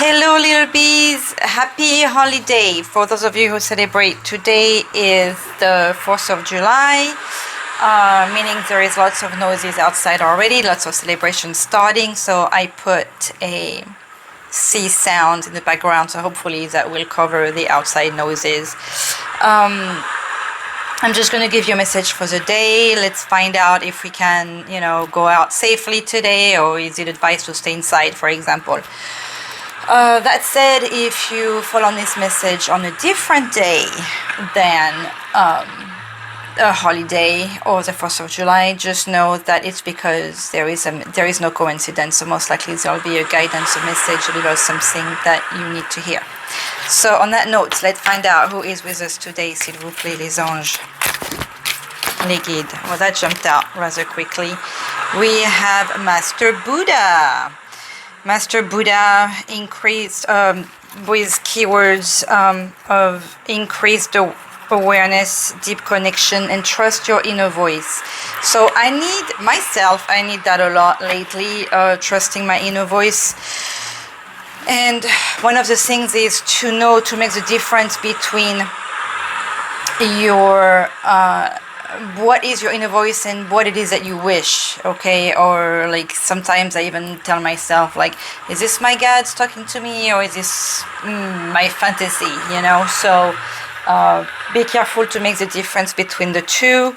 Hello little bees, happy holiday for those of you who celebrate. Today is the 4th of July, meaning there is lots of noises outside already, lots of celebrations starting, so I put a sea sound in the background, so hopefully that will cover the outside noises. I'm just going to give you a message for the day. Let's find out if we can, go out safely today, or is it advised to stay inside, for example. That said, if you follow this message on a different day than a holiday or the 1st of July, just know that it's because there is no coincidence. So most likely there will be a guidance, a message, a little something that you need to hear. So on that note, let's find out who is with us today, s'il vous plaît, les anges, les guides. Well, that jumped out rather quickly. We have Master Buddha. Master Buddha increased with keywords of increased awareness, deep connection, and trust your inner voice. So I need that a lot lately, trusting my inner voice. And one of the things is to make the difference between your what is your inner voice and what it is that you wish, okay? Or like sometimes I even tell myself, like, is this my God talking to me, or is this my fantasy, So be careful to make the difference between the two.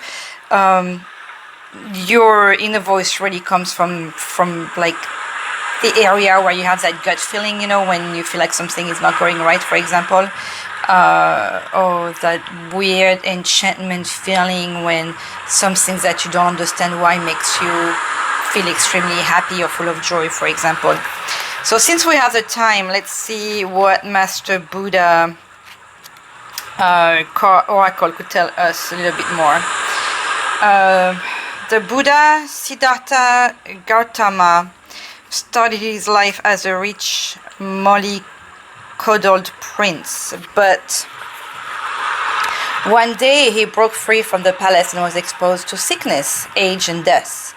Your inner voice really comes from like the area where you have that gut feeling, when you feel like something is not going right, for example. Or that weird enchantment feeling when something that you don't understand why makes you feel extremely happy or full of joy, for example. So since we have the time, let's see what Master Buddha Oracle could tell us a little bit more. The Buddha Siddhartha Gautama started his life as a rich molly-coddled prince, but one day he broke free from the palace and was exposed to sickness, age, and death.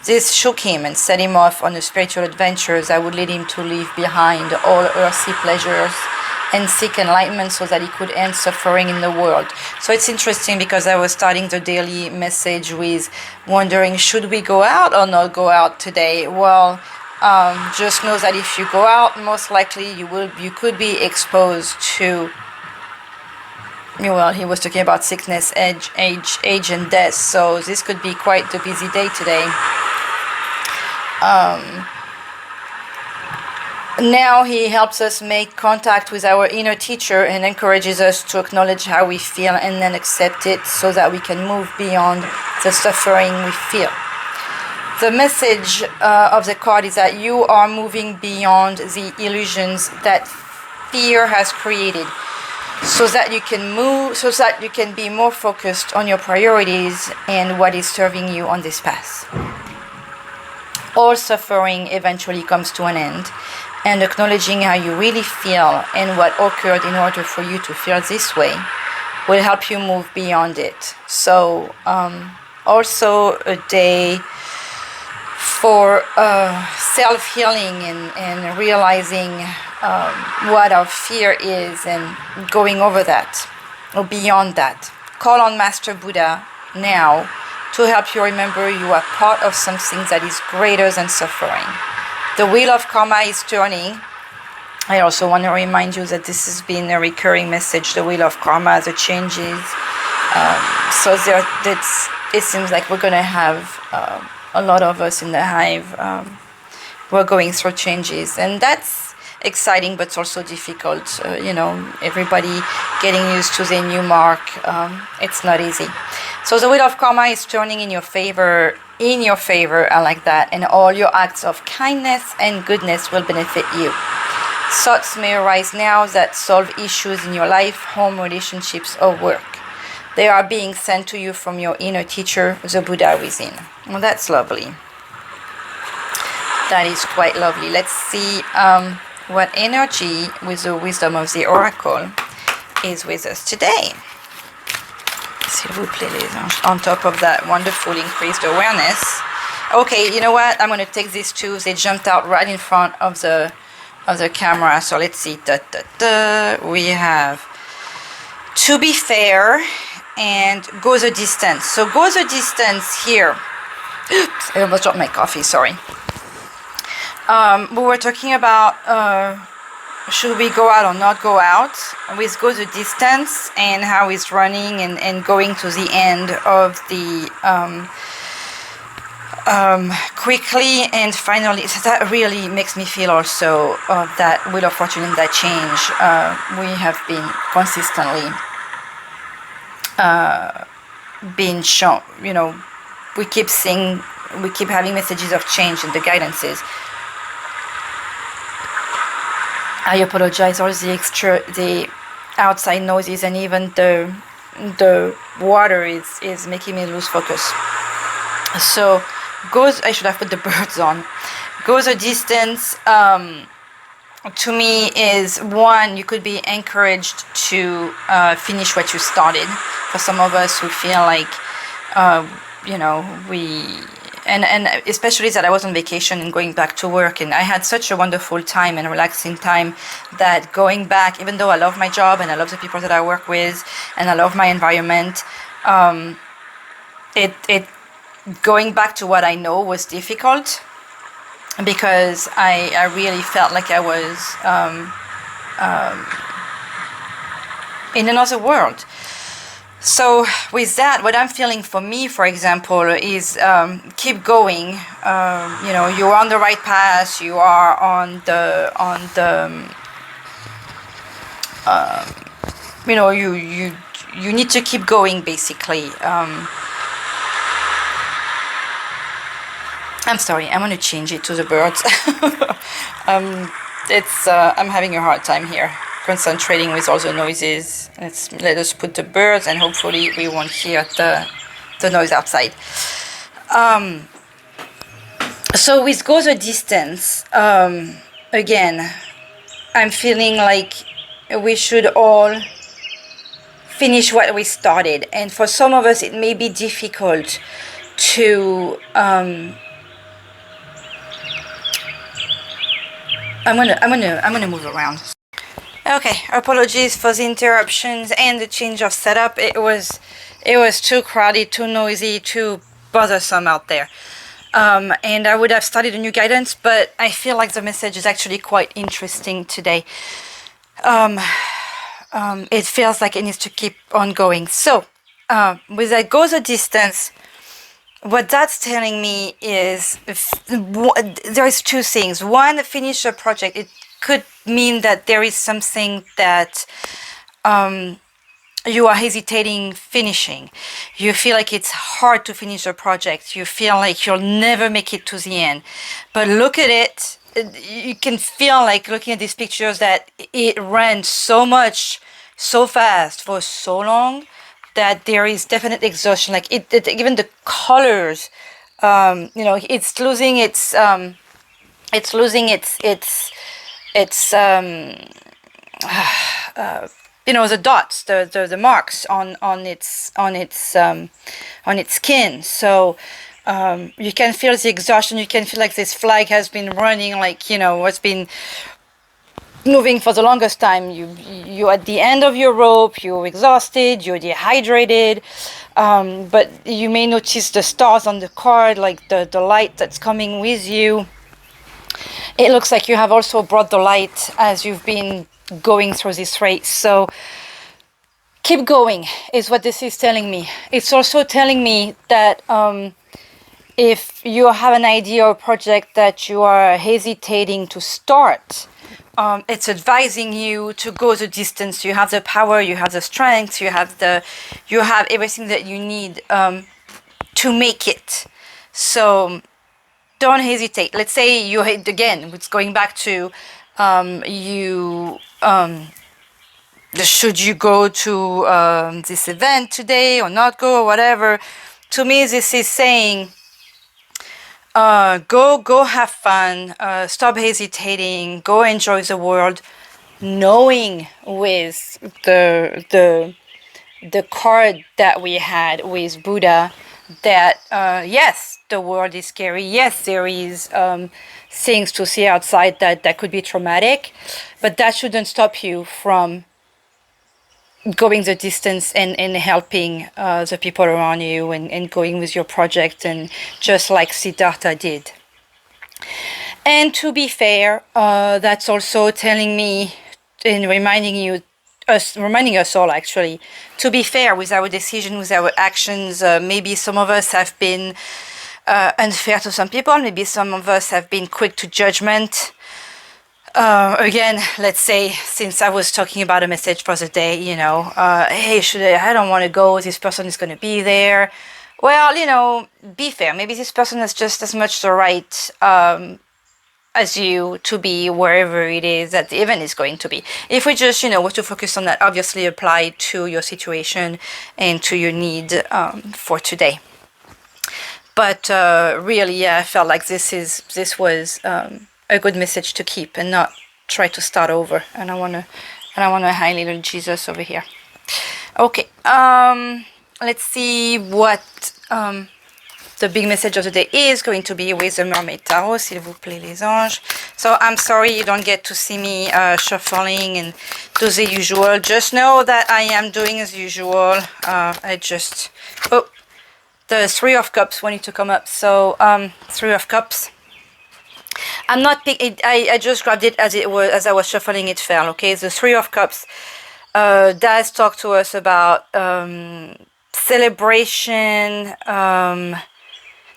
This shook him and set him off on a spiritual adventure that would lead him to leave behind all earthly pleasures and seek enlightenment so that he could end suffering in the world. So it's interesting because I was starting the daily message with wondering, should we go out or not go out today? Well, just know that if you go out, most likely you could be exposed to, well, he was talking about sickness, age and death, so this could be quite the busy day today. Now he helps us make contact with our inner teacher and encourages us to acknowledge how we feel and then accept it so that we can move beyond the suffering we feel. The message of the card is that you are moving beyond the illusions that fear has created, so that you can be more focused on your priorities and what is serving you on this path. All suffering eventually comes to an end, and acknowledging how you really feel and what occurred in order for you to feel this way will help you move beyond it. So also a day for self-healing and realizing what our fear is and going over that or beyond that. Call on Master Buddha now to help you remember you are part of something that is greater than suffering. The wheel of karma is turning. I also want to remind you that this has been a recurring message, the wheel of karma, the changes. So it seems like we're going to have a lot of us in the hive, we're going through changes, and that's exciting, but it's also difficult. Everybody getting used to their new mark. It's not easy. So the wheel of karma is turning in your favor. I like that, and all your acts of kindness and goodness will benefit you. Thoughts may arise now that solve issues in your life, home, relationships, or work. They are being sent to you from your inner teacher, the Buddha within. Well, that's lovely. That is quite lovely. Let's see what energy with the wisdom of the oracle is with us today. S'il vous plaît, les anges. On top of that wonderful increased awareness. Okay, you know what? I'm going to take these two. They jumped out right in front of the of the camera. So let's see. We have To Be Fair and Go the Distance. So Go the Distance here. Oops, I almost dropped my coffee, sorry. We were talking about should we go out or not go out with Go the Distance, and how it's running and going to the end of the quickly and finally. So that really makes me feel also that Wheel of Fortune and that change. We have been consistently being shown, you know, we keep seeing, we keep having messages of change in the guidances. I apologize, all the outside noises, and even the water is making me lose focus. So I should have put the birds on. Go the Distance to me is one, you could be encouraged to finish what you started. For some of us who feel like you know, and especially that I was on vacation and going back to work, and I had such a wonderful time and relaxing time that going back, even though I love my job and I love the people that I work with and I love my environment, it going back to what I know was difficult, because I really felt like I was in another world. So with that, what I'm feeling for me, for example, is keep going. You know, you're on the right path. You are on the you know, you need to keep going, basically. I'm sorry, I'm going to change it to the birds. I'm having a hard time here concentrating with all the noises. Let us put the birds, and hopefully we won't hear the noise outside. So with Go the Distance, again, I'm feeling like we should all finish what we started, and for some of us it may be difficult to I'm gonna move around. Okay, apologies for the interruptions and the change of setup. It was too crowded, too noisy, too bothersome out there. And I would have started a new guidance, but I feel like the message is actually quite interesting today. It feels like it needs to keep on going. So, with that Go the Distance, what that's telling me is there's two things. One, finish a project. It could mean that there is something that you are hesitating finishing. You feel like it's hard to finish a project. You feel like you'll never make it to the end. But look at it. You can feel like, looking at these pictures, that it ran so much, so fast for so long, that there is definite exhaustion. Like even the colors, you know, it's losing its you know, the dots, the marks on its skin. So you can feel the exhaustion. You can feel like this flag has been running, like, you know, it's been moving for the longest time. You're at the end of your rope, you're exhausted, you're dehydrated, but you may notice the stars on the card, like the light that's coming with you. It looks like you have also brought the light as you've been going through this race. So keep going is what this is telling me. It's also telling me that if you have an idea or project that you are hesitating to start, it's advising you to go the distance. You have the power, you have the strength, you have everything that you need to make it. So don't hesitate. Let's say you hate again. It's going back to should you go to this event today or not go or whatever. To me, this is saying, go have fun, stop hesitating, go enjoy the world, knowing with the card that we had with Buddha that yes, the world is scary, yes, there is things to see outside that could be traumatic, but that shouldn't stop you from going the distance and helping the people around you and going with your project, and just like Siddhartha did. And to be fair, that's also telling me and reminding us all actually, to be fair with our decision, with our actions. Maybe some of us have been unfair to some people. Maybe some of us have been quick to judgment. Again, let's say, since I was talking about a message for the day, hey, I don't want to go, this person is going to be there. Well, be fair. Maybe this person has just as much the right as you to be wherever it is that the event is going to be. If we just, were to focus on that, obviously apply to your situation and to your need for today. But really, yeah, I felt like this was a good message to keep and not try to start over. And I wanna highlight little Jesus over here. Okay, let's see what the big message of the day is going to be with the Mermaid Tarot, s'il vous plaît les anges. So I'm sorry you don't get to see me shuffling and do the usual. Just know that I am doing as usual. The Three of Cups wanted to come up. So Three of Cups. I'm not I just grabbed it as I was shuffling, it fell. Okay, the Three of Cups does talk to us about celebration.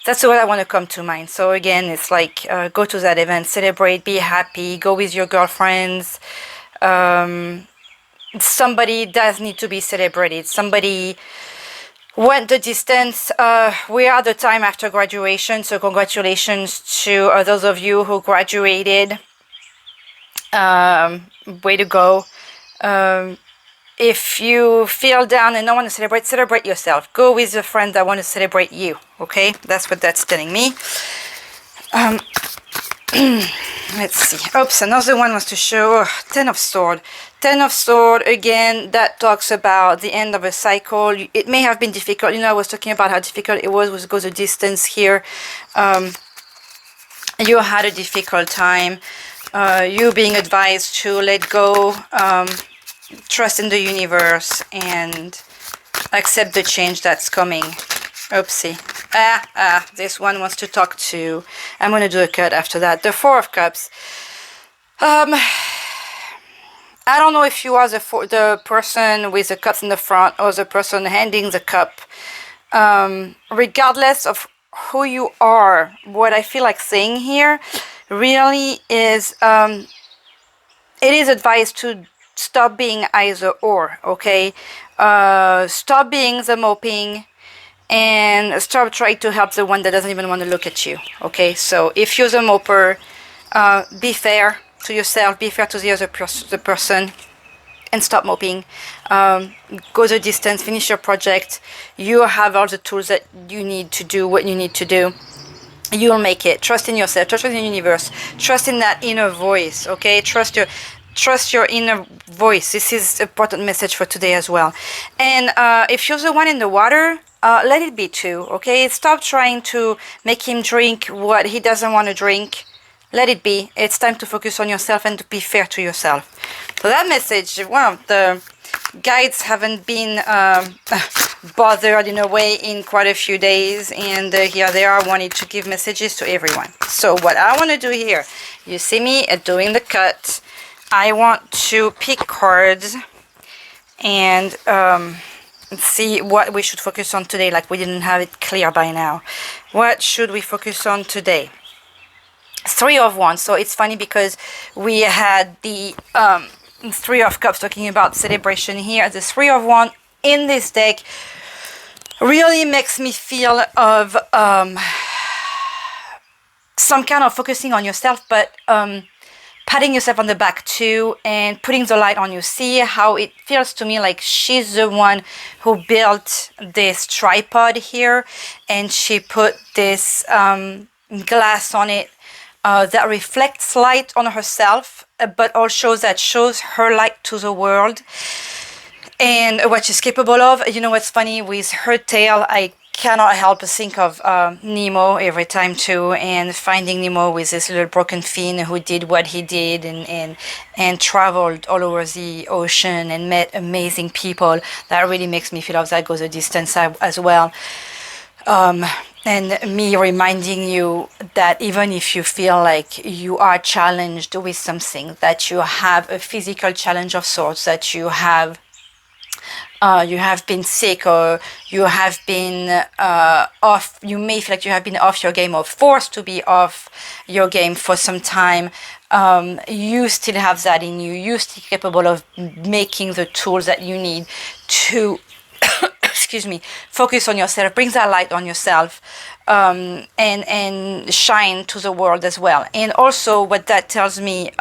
That's what I want to come to mind. So again, it's like go to that event, celebrate, be happy, go with your girlfriends. Somebody does need to be celebrated. Somebody went the distance. We are the time after graduation, so congratulations to those of you who graduated. Way to go. If you feel down and don't want to celebrate yourself. Go with a friend that want to celebrate you. Okay, that's what that's telling me. Let's see. Oops, another one was to show Ten of Swords. Ten of Swords, again, that talks about the end of a cycle. It may have been difficult. I was talking about how difficult it was to go the distance here. You had a difficult time. You being advised to let go, trust in the universe, and accept the change that's coming. Oopsie. This one wants to talk to. I'm going to do a cut after that. The Four of Cups. I don't know if you are the person with the cups in the front or the person handing the cup. Regardless of who you are, what I feel like saying here really is it is advised to stop being either or, okay? Stop being the moping and stop trying to help the one that doesn't even want to look at you, okay? So if you're the moper, be fair to yourself, be fair to the other person, and stop moping. Go the distance, finish your project. You have all the tools that you need to do what you need to do. You'll make it. Trust in yourself, trust in the universe, trust in that inner voice, okay? Trust your inner voice. This is an important message for today as well. And if you're the one in the water, let it be too, okay? Stop trying to make him drink what he doesn't want to drink. Let it be. It's time to focus on yourself and to be fair to yourself. So that message, well, the guides haven't been bothered in a way in quite a few days, and here they are wanting to give messages to everyone. So what I want to do here, you see me doing the cut. I want to pick cards and see what we should focus on today, like we didn't have it clear by now. What should we focus on today? Three of Wands. So it's funny because we had the Three of Cups talking about celebration here. The Three of Wands in this deck really makes me feel of some kind of focusing on yourself, but patting yourself on the back too and putting the light on you. See how it feels to me like she's the one who built this tripod here, and she put this glass on it that reflects light on herself, but also that shows her light to the world and what she's capable of. You know what's funny with her tail, I cannot help but think of Nemo every time too, and finding Nemo with his little broken fin who did what he did and traveled all over the ocean and met amazing people. That really makes me feel that goes a distance as well. And me reminding you that even if you feel like you are challenged with something, that you have a physical challenge of sorts, that you have been sick, or you have been off, you may feel like you have been off your game or forced to be off your game for some time, you still have that in you. You're still capable of making the tools that you need to excuse me, focus on yourself, bring that light on yourself, and shine to the world as well. And also what that tells me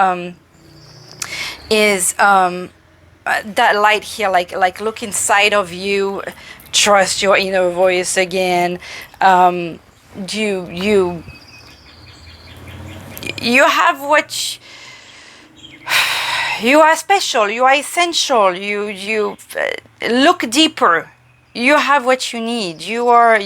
is that light here, like look inside of you, trust your inner voice again. You have what you are special, you are essential, you look deeper. You have what you need. You are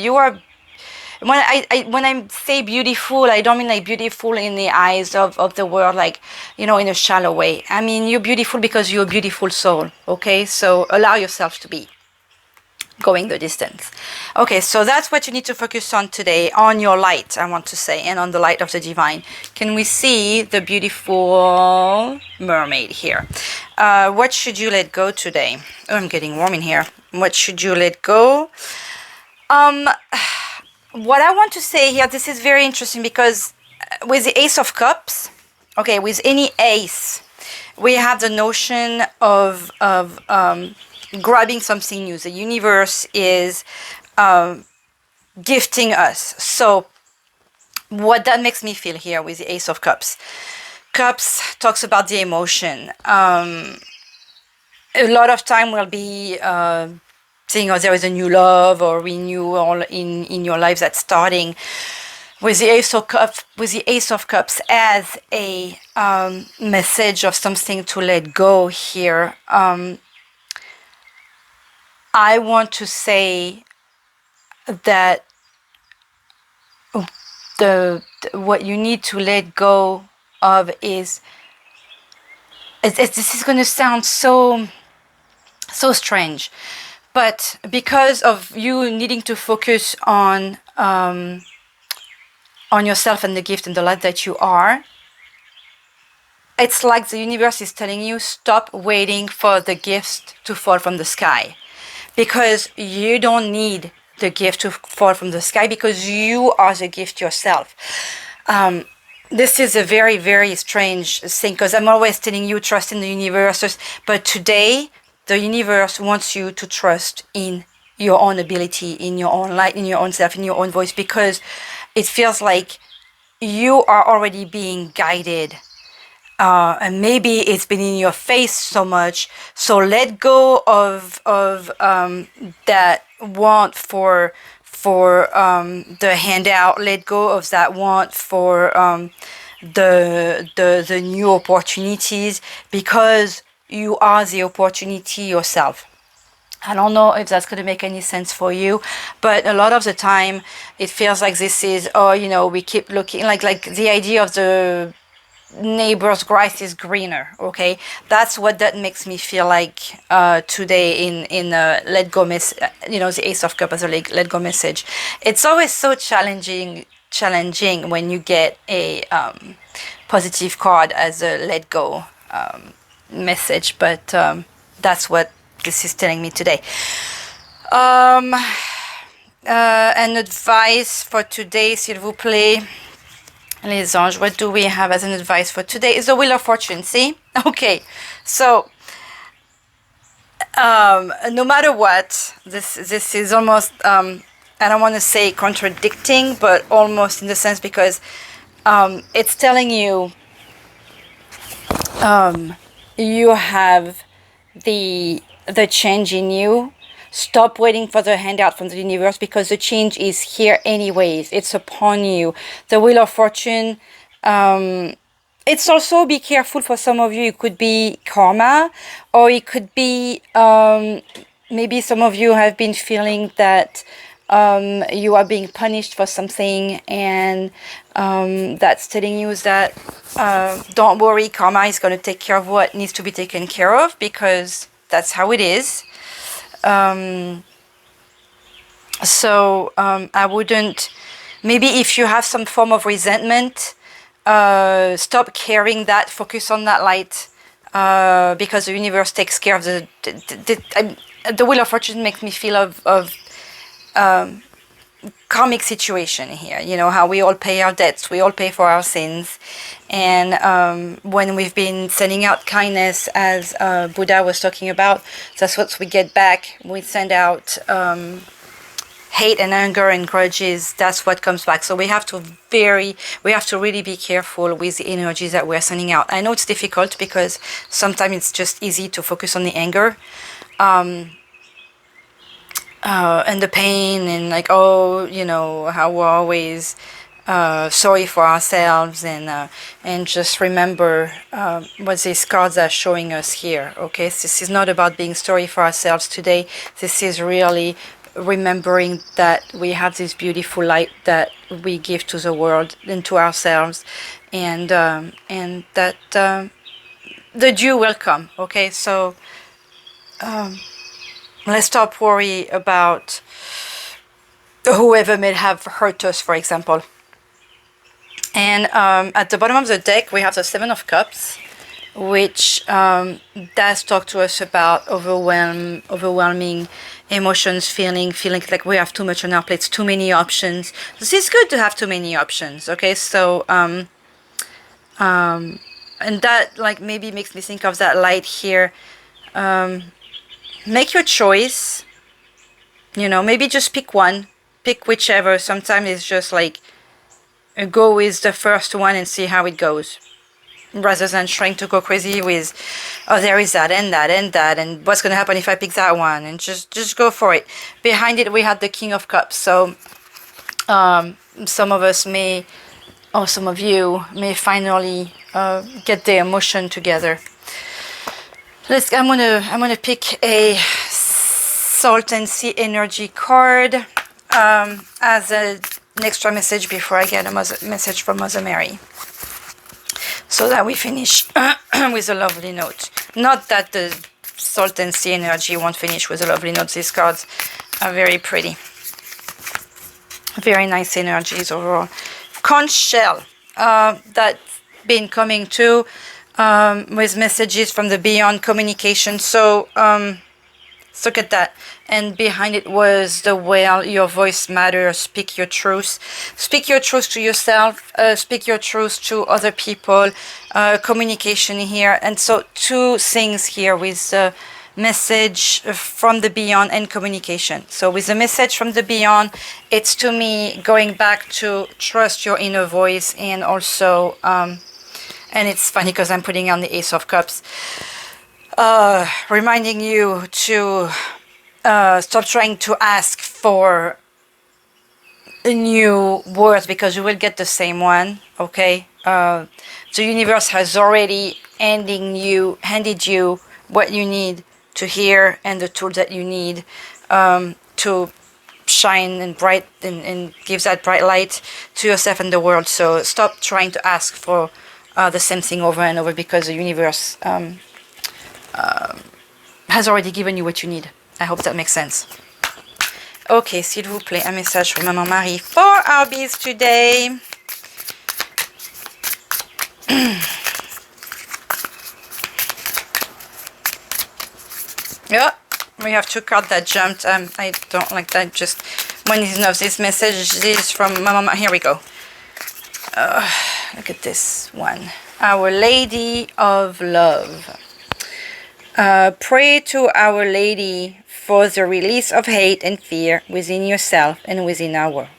when I say beautiful, I don't mean like beautiful in the eyes of the world, like, in a shallow way. I mean, you're beautiful because you're a beautiful soul. Okay, so allow yourself to be going the distance. Okay, so that's what you need to focus on today, on your light, I want to say, and on the light of the divine. Can we see the beautiful mermaid here? What should you let go today? Oh, I'm getting warm in here. What should you let go? What I want to say here, this is very interesting, because with the Ace of Cups, okay, with any ace, we have the notion of grabbing something new. The universe is gifting us. So what that makes me feel here with the Ace of Cups. Cups talks about the emotion. A lot of time will be saying, there is a new love or renewal in your life that's starting. With the Ace of Cups, as a message of something to let go here. I want to say that what you need to let go of is, this is going to sound so strange, but because of you needing to focus on yourself and the gift and the light that you are, it's like the universe is telling you, stop waiting for the gifts to fall from the sky, because you don't need the gift to fall from the sky, because you are the gift yourself. This is a very, very strange thing, because I'm always telling you, trust in the universe. But today, the universe wants you to trust in your own ability, in your own light, in your own self, in your own voice, because it feels like you are already being guided. And maybe it's been in your face so much. So let go of that want for the handout. Let go of that want for the new opportunities, because you are the opportunity yourself. I don't know if that's going to make any sense for you, but a lot of the time it feels like this is, we keep looking like the idea of the neighbor's grass is greener. Okay, that's what that makes me feel like today in let go the Ace of Cups as a let go message. It's always so challenging when you get a positive card as a let go message, but that's what this is telling me today. An advice for today, s'il vous plaît. Les anges, what do we have as an advice for today? Is the Wheel of Fortune, see? Okay, so no matter what, this is almost, I don't want to say contradicting, but almost in the sense, because it's telling you you have the change in you. Stop waiting for the handout from the universe, because the change is here anyways. It's upon you. The Wheel of Fortune, it's also, be careful for some of you. It could be karma, or it could be maybe some of you have been feeling that you are being punished for something, and that's telling you that don't worry, karma is going to take care of what needs to be taken care of, because that's how it is. I wouldn't, maybe if you have some form of resentment, stop carrying that, focus on that light, because the universe takes care of the Wheel of Fortune makes me feel of karmic situation here, you know, how we all pay our debts, we all pay for our sins, and when we've been sending out kindness, as Buddha was talking about, that's what we get back. We send out hate and anger and grudges, that's what comes back. So we have to really be careful with the energies that we're sending out. I know it's difficult because sometimes it's just easy to focus on the anger and the pain, and like, oh, you know, how we're always sorry for ourselves, and just remember what these cards are showing us here. Okay, so this is not about being sorry for ourselves today. This is really remembering that we have this beautiful light that we give to the world and to ourselves, and that the dew will come. Okay, so let's stop worry about whoever may have hurt us, for example. And at the bottom of the deck we have the Seven of Cups, which does talk to us about overwhelming emotions, feeling like we have too much on our plates, too many options. This is good to have too many options. Okay, so and that like maybe makes me think of that light here. Make your choice, you know, maybe just pick one, pick whichever. Sometimes it's just like go with the first one and see how it goes, rather than trying to go crazy with, oh, there is that and that and that, and what's going to happen if I pick that one, and just go for it. Behind it we had the King of Cups, so some of us may, or some of you may finally get the emotion together. I'm gonna pick a Salt and Sea energy card as an extra message before I get a message from Mother Mary, so that we finish with a lovely note. Not that the Salt and Sea energy won't finish with a lovely note. These cards are very pretty, very nice energies overall. Conch shell, that's been coming too, with messages from the beyond, communication. So look at that. And behind it was the whale. Your voice matters. Speak your truth. Speak your truth to yourself. Speak your truth to other people. Communication here. And so two things here with the message from the beyond and communication. So with the message from the beyond, it's to me going back to trust your inner voice, and also and it's funny because I'm putting on the Ace of Cups, reminding you to stop trying to ask for new words, because you will get the same one. Okay, the universe has already handed you what you need to hear, and the tools that you need to shine and bright and give that bright light to yourself and the world. So stop trying to ask for the same thing over and over, because the universe has already given you what you need. I hope that makes sense. Ok, s'il vous plaît, un message from Maman Marie for our bees today. Yeah, we have two cards that jumped. I don't like that. Just one is enough. This message is from Mama. Here we go. Look at this one. Our Lady of Love. Pray to Our Lady for the release of hate and fear within yourself and within our world.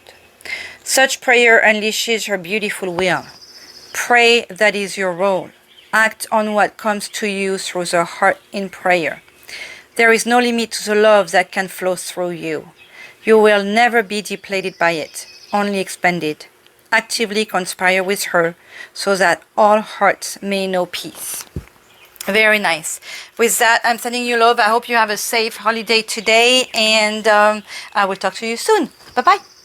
Such prayer unleashes her beautiful will. Pray, that is your role. Act on what comes to you through the heart in prayer. There is no limit to the love that can flow through you. You will never be depleted by it, only expanded. Actively conspire with her so that all hearts may know peace. Very nice. With that, I'm sending you love. I hope you have a safe holiday today, and I will talk to you soon. Bye-bye.